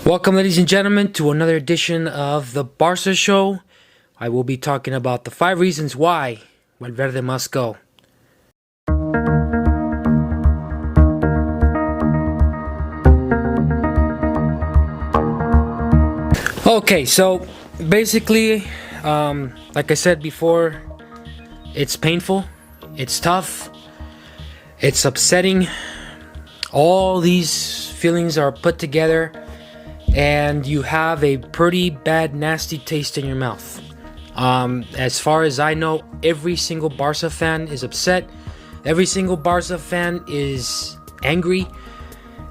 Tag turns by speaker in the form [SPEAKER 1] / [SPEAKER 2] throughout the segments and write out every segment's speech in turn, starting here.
[SPEAKER 1] Welcome, ladies and gentlemen, to another edition of the Barca Show. I will be talking about the 5 reasons why Valverde must go. Okay, so basically, like I said before, it's painful, it's tough, it's upsetting. All these feelings are put together, and you have a pretty bad, nasty taste in your mouth. As far as I know, every single Barca fan is upset. Every single Barca fan is angry.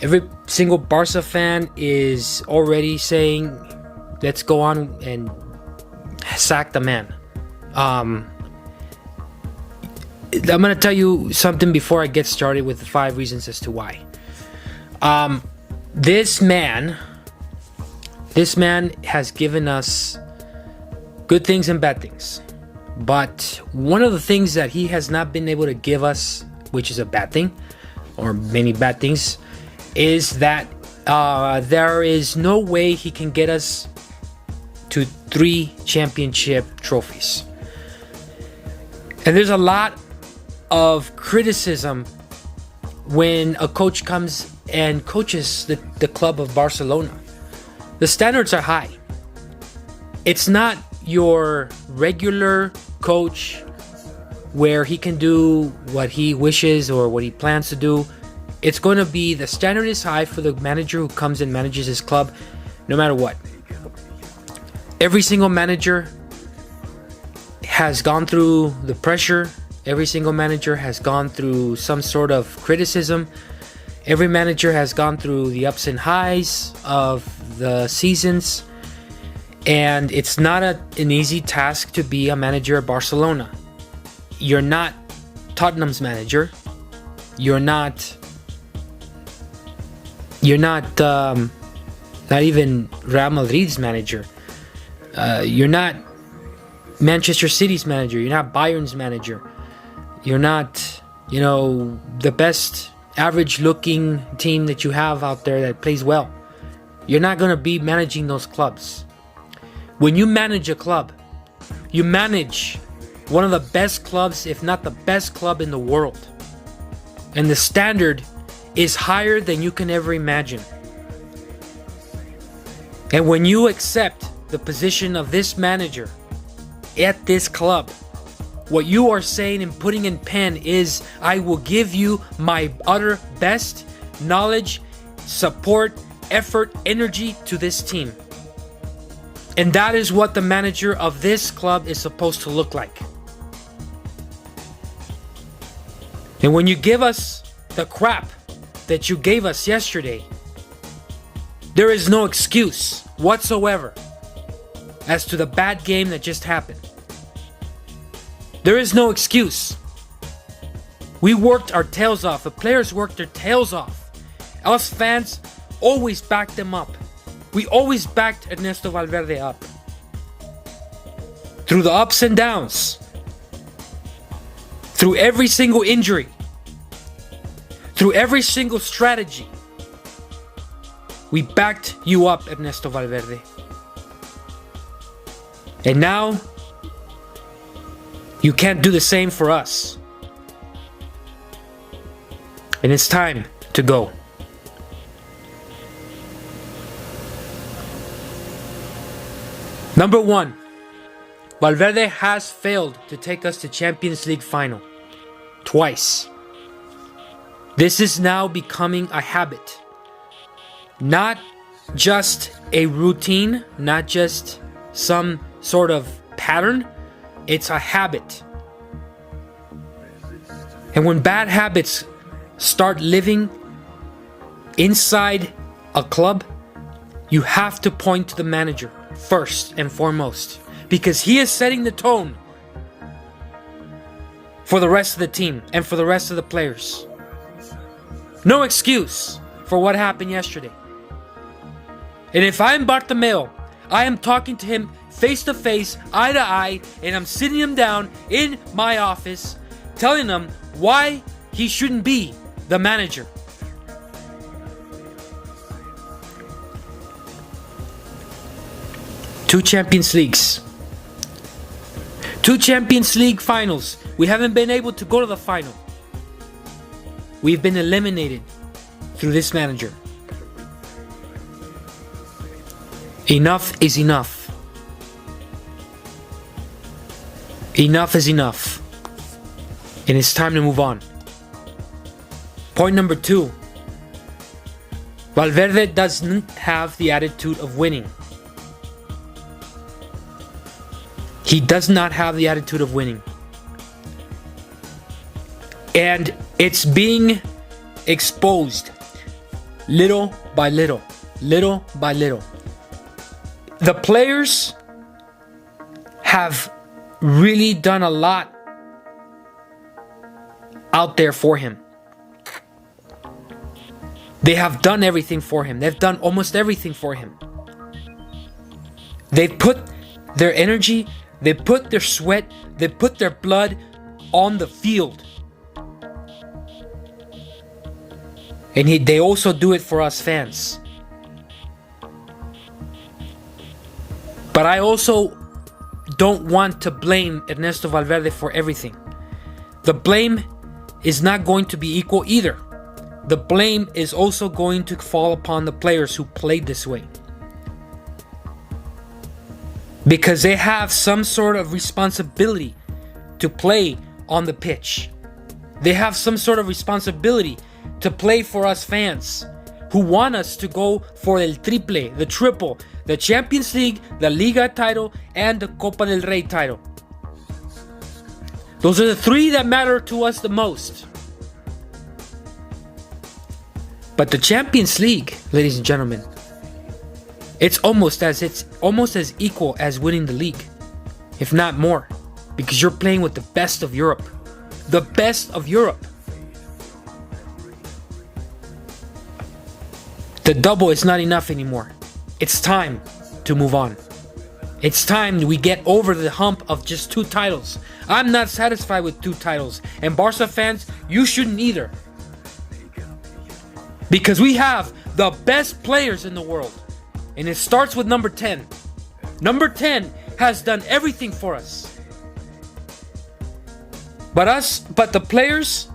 [SPEAKER 1] Every single Barca fan is already saying, let's go on and sack the man. I'm going to tell you something before I get started with the 5 reasons as to why. This man has given us good things and bad things. But one of the things that he has not been able to give us, which is a bad thing, or many bad things, is that there is no way he can get us to 3 championship trophies. And there's a lot of criticism when a coach comes and coaches the club of Barcelona. The standards are high. It's not your regular coach where he can do what he wishes or what he plans to do. It's going to be, the standard is high for the manager who comes and manages his club, no matter what. Every single manager has gone through the pressure. Every single manager has gone through some sort of criticism. Every manager has gone through the ups and highs of the seasons. And it's not an easy task to be a manager at Barcelona. You're not Tottenham's manager. You're not even Real Madrid's manager. You're not Manchester City's manager. You're not Bayern's manager. You're not, the best average looking team that you have out there that plays well. You're not going to be managing those clubs. When you manage a club, you manage one of the best clubs, if not the best club in the world. And the standard is higher than you can ever imagine. And when you accept the position of this manager at this club, what you are saying and putting in pen is, I will give you my utter best knowledge, support, effort, energy to this team. And that is what the manager of this club is supposed to look like. And when you give us the crap that you gave us yesterday, there is no excuse whatsoever as to the bad game that just happened. There is no excuse. We worked our tails off. The players worked their tails off. Us fans always backed them up. We always backed Ernesto Valverde up. Through the ups and downs. Through every single injury. Through every single strategy. We backed you up, Ernesto Valverde. And now, you can't do the same for us. And it's time to go. Number 1, Valverde has failed to take us to Champions League final. Twice. This is now becoming a habit. Not just a routine, not just some sort of pattern. It's a habit. And when bad habits start living inside a club, you have to point to the manager first and foremost, because he is setting the tone for the rest of the team and for the rest of the players. No excuse for what happened yesterday. And if I'm Bartomeu, I am talking to him face to face, eye to eye, and I'm sitting him down in my office, telling him why he shouldn't be the manager. 2 Champions Leagues. 2 Champions League finals. We haven't been able to go to the final. We've been eliminated through this manager. Enough is enough. Enough is enough. And it's time to move on. Point number 2. Valverde doesn't have the attitude of winning. He does not have the attitude of winning. And it's being exposed little by little. Little by little. The players have really done a lot out there for him. They have done everything for him. They've done almost everything for him. They've put their energy, they put their sweat, they put their blood on the field. And they also do it for us fans. But I also don't want to blame Ernesto Valverde for everything. The blame is not going to be equal either. The blame is also going to fall upon the players who played this way. Because they have some sort of responsibility to play on the pitch. They have some sort of responsibility to play for us fans who want us to go for el triple, the triple, the Champions League, the Liga title, and the Copa del Rey title. Those are the 3 that matter to us the most. But the Champions League, ladies and gentlemen, it's almost as equal as winning the league, if not more, because you're playing with the best of Europe. The best of Europe. The double is not enough anymore. It's time to move on. It's time we get over the hump of just 2 titles. I'm not satisfied with 2 titles. And Barca fans, you shouldn't either. Because we have the best players in the world. And it starts with number 10. Number 10 has done everything for us. But the players,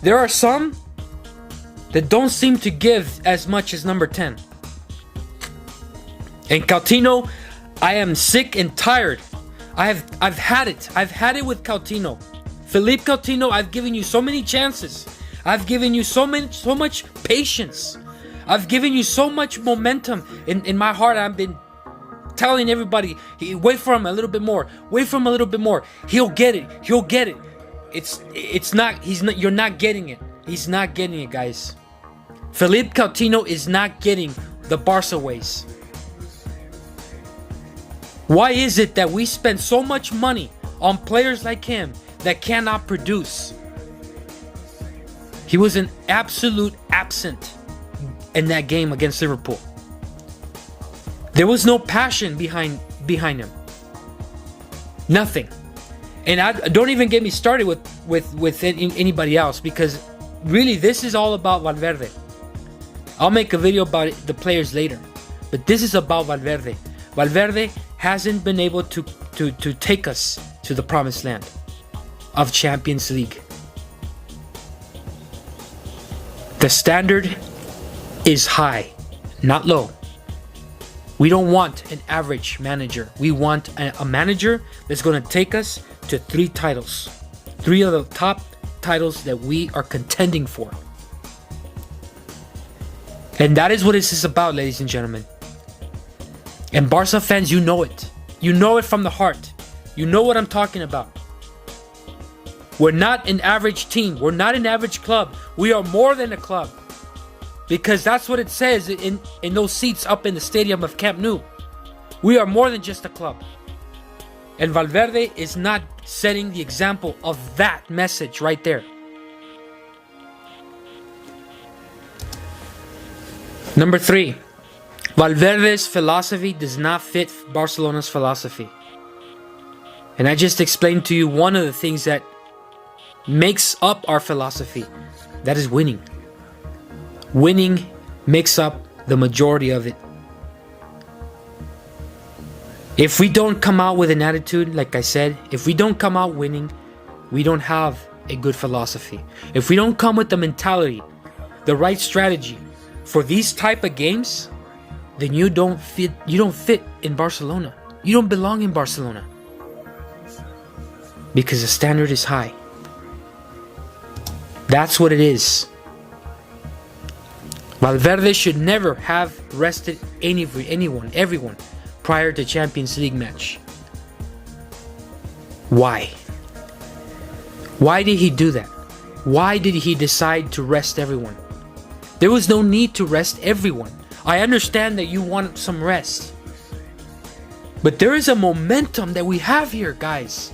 [SPEAKER 1] there are some that don't seem to give as much as number 10. And Coutinho, I am sick and tired. I've had it. I've had it with Coutinho. Philippe Coutinho, I've given you so many chances. I've given you so much patience. I've given you so much momentum in my heart. I've been telling everybody, wait for him a little bit more. Wait for him a little bit more. He'll get it. He'll get it. You're not getting it. He's not getting it, guys. Philippe Coutinho is not getting the Barca ways. Why is it that we spend so much money on players like him that cannot produce? He was an absolute absent in that game against Liverpool. There was no passion behind him. Nothing. And don't even get me started with anybody else, because really this is all about Valverde. I'll make a video about the players later, but this is about Valverde. Valverde hasn't been able to take us to the promised land of Champions League. The standard is high, not low. We don't want an average manager. We want a manager that's going to take us to 3 titles. 3 of the top titles that we are contending for. And that is what this is about, ladies and gentlemen. And Barca fans, you know it. You know it from the heart. You know what I'm talking about. We're not an average team. We're not an average club. We are more than a club. Because that's what it says in those seats up in the stadium of Camp Nou. We are more than just a club. And Valverde is not setting the example of that message right there. Number 3. Valverde's philosophy does not fit Barcelona's philosophy. And I just explained to you one of the things that makes up our philosophy. That is winning. Winning makes up the majority of it. If we don't come out with an attitude, like I said, if we don't come out winning, we don't have a good philosophy. If we don't come with the mentality, the right strategy for these type of games, then you don't fit in Barcelona. You don't belong in Barcelona. Because the standard is high. That's what it is. Valverde should never have rested everyone prior to Champions League match. Why? Why did he do that? Why did he decide to rest everyone? There was no need to rest everyone. I understand that you want some rest. But there is a momentum that we have here, guys.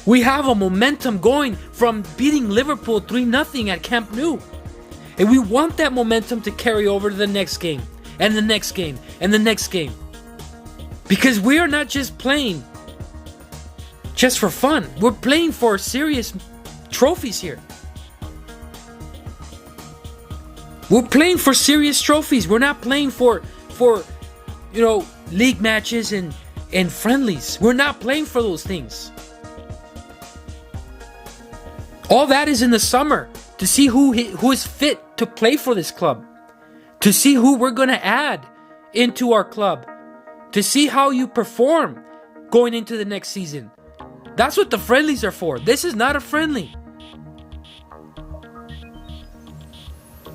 [SPEAKER 1] We have a momentum going from beating Liverpool 3-0 at Camp Nou. And we want that momentum to carry over to the next game, and the next game, and the next game. Because we are not just playing just for fun. We're playing for serious trophies here. We're playing for serious trophies. We're not playing for league matches and friendlies. We're not playing for those things. All that is in the summer, to see who is fit to play for this club, to see who we're going to add into our club, to see how you perform going into the next season. That's what the friendlies are for. This is not a friendly.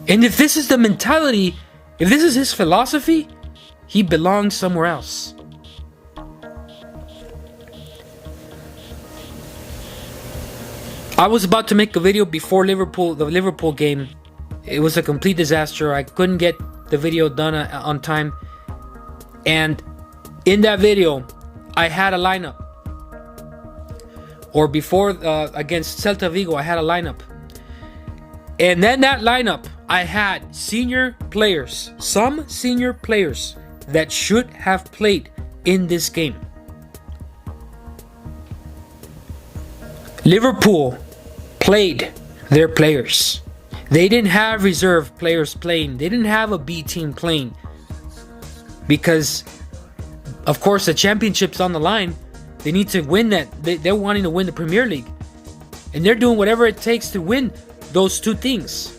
[SPEAKER 1] And if this is the mentality, if this is his philosophy, he belongs somewhere else. I was about to make a video before the Liverpool game. It was a complete disaster. I couldn't get the video done on time. And in that video, I had a lineup. Or before against Celta Vigo, I had a lineup. And then that lineup, I had senior players, some senior players that should have played in this game. Liverpool played their players. They didn't have reserve players playing. They didn't have a B team playing. Because, of course, the championship's on the line. They need to win that. They're wanting to win the Premier League. And they're doing whatever it takes to win those two things.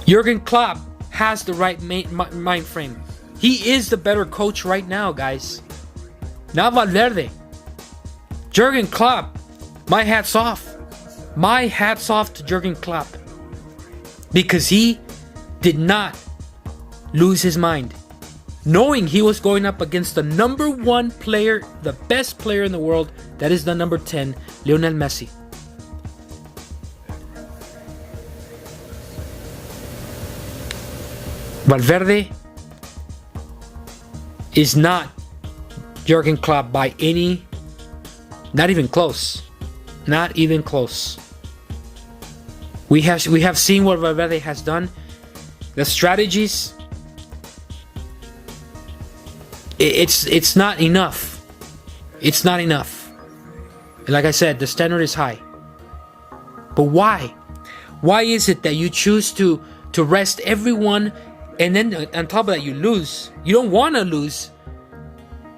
[SPEAKER 1] Jurgen Klopp has the right mind frame. He is the better coach right now, guys. Not Valverde. Jurgen Klopp, my hat's off. My hat's off to Jurgen Klopp. Because he did not lose his mind. Knowing he was going up against the number one player, the best player in the world, that is the number 10, Lionel Messi. Valverde is not Jurgen Klopp by any, not even close. Not even close. We have seen what Valverde has done. The strategies, it's not enough. It's not enough. Like I said, the standard is high. But why? Why is it that you choose to rest everyone, and then on top of that you lose? You don't want to lose.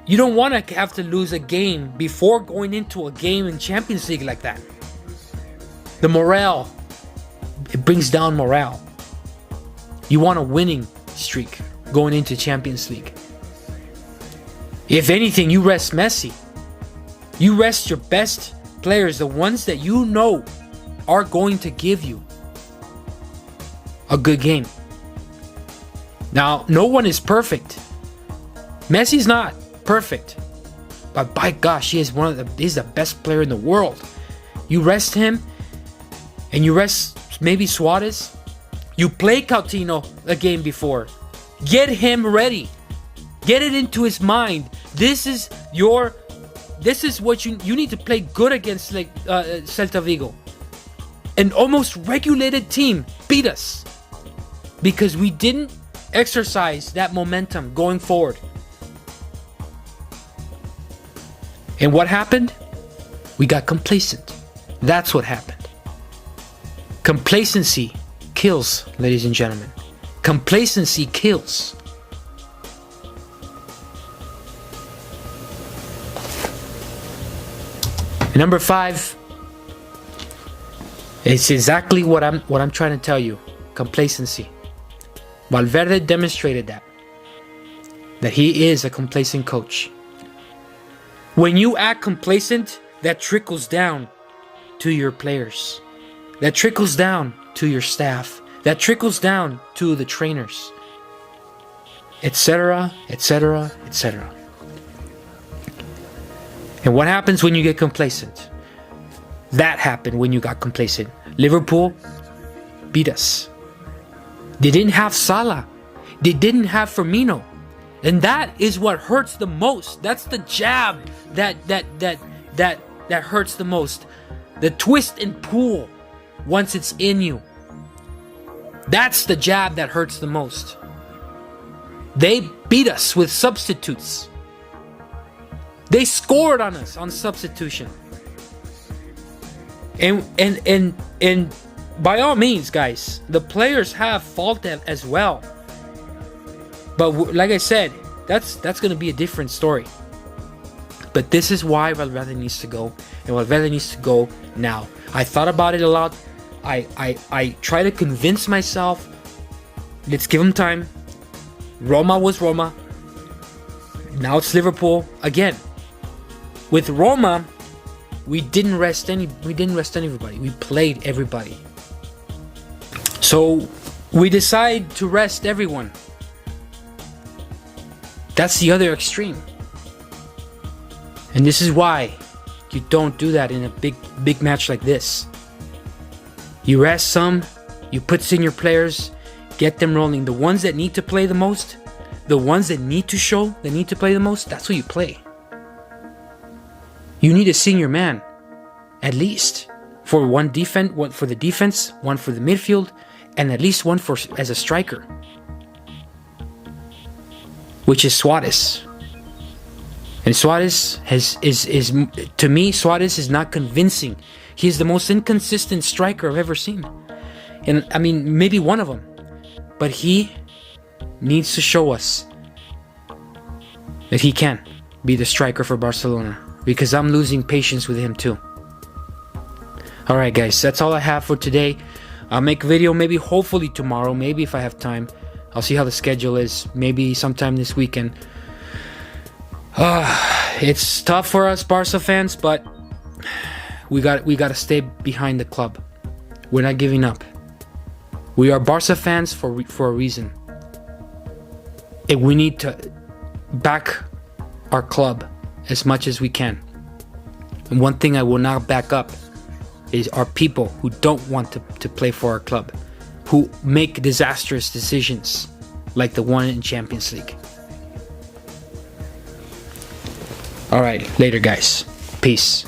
[SPEAKER 1] You don't want to have to lose a game before going into a game in Champions League like that. The morale, it brings down morale. You want a winning streak going into Champions League. If anything, you rest Messi. You rest your best players, the ones that you know are going to give you a good game. Now, no one is perfect. Messi's not perfect, but by gosh, he's the best player in the world. You rest him, and you rest maybe Suarez. You play Coutinho a game before. Get him ready. Get it into his mind. This is what you need to play good against, like Celta Vigo. An almost regulated team beat us because we didn't exercise that momentum going forward. And what happened? We got complacent. That's what happened. Complacency kills, ladies and gentlemen. Complacency kills. Number 5, it's exactly what I'm trying to tell you. Complacency. Valverde demonstrated that he is a complacent coach. When you act complacent, that trickles down to your players. That trickles down to your staff. That trickles down to the trainers. Etc., etc., etc. And what happens when you get complacent? That happened when you got complacent. Liverpool beat us. They didn't have Salah. They didn't have Firmino. And that is what hurts the most. That's the jab that hurts the most. The twist and pull once it's in you. That's the jab that hurts the most. They beat us with substitutes. They scored on us on substitution. And by all means, guys, the players have fault as well. But like I said, that's going to be a different story. But this is why Valverde needs to go, and Valverde needs to go now. I thought about it a lot. I try to convince myself, let's give him time. Roma was Roma. Now it's Liverpool again. With Roma, we didn't rest anybody. We played everybody. So we decide to rest everyone. That's the other extreme. And this is why you don't do that in a big match like this. You rest some, you put in your players, get them rolling. The ones that need to play the most, the ones that need to show, that need to play the most, that's who you play. You need a senior man, at least, for one for the defense, one for the midfield, and at least one as a striker, which is Suarez. And Suarez is to me, Suarez is not convincing. He's the most inconsistent striker I've ever seen. And I mean, maybe one of them. But he needs to show us that he can be the striker for Barcelona. Because I'm losing patience with him too. Alright guys, that's all I have for today. I'll make a video maybe hopefully tomorrow. Maybe if I have time. I'll see how the schedule is. Maybe sometime this weekend. It's tough for us Barca fans, but we got to stay behind the club. We're not giving up. We are Barca fans for a reason. And we need to back our club as much as we can. And one thing I will not back up is our people who don't want to play for our club, who make disastrous decisions like the one in Champions League. Alright, later guys. Peace.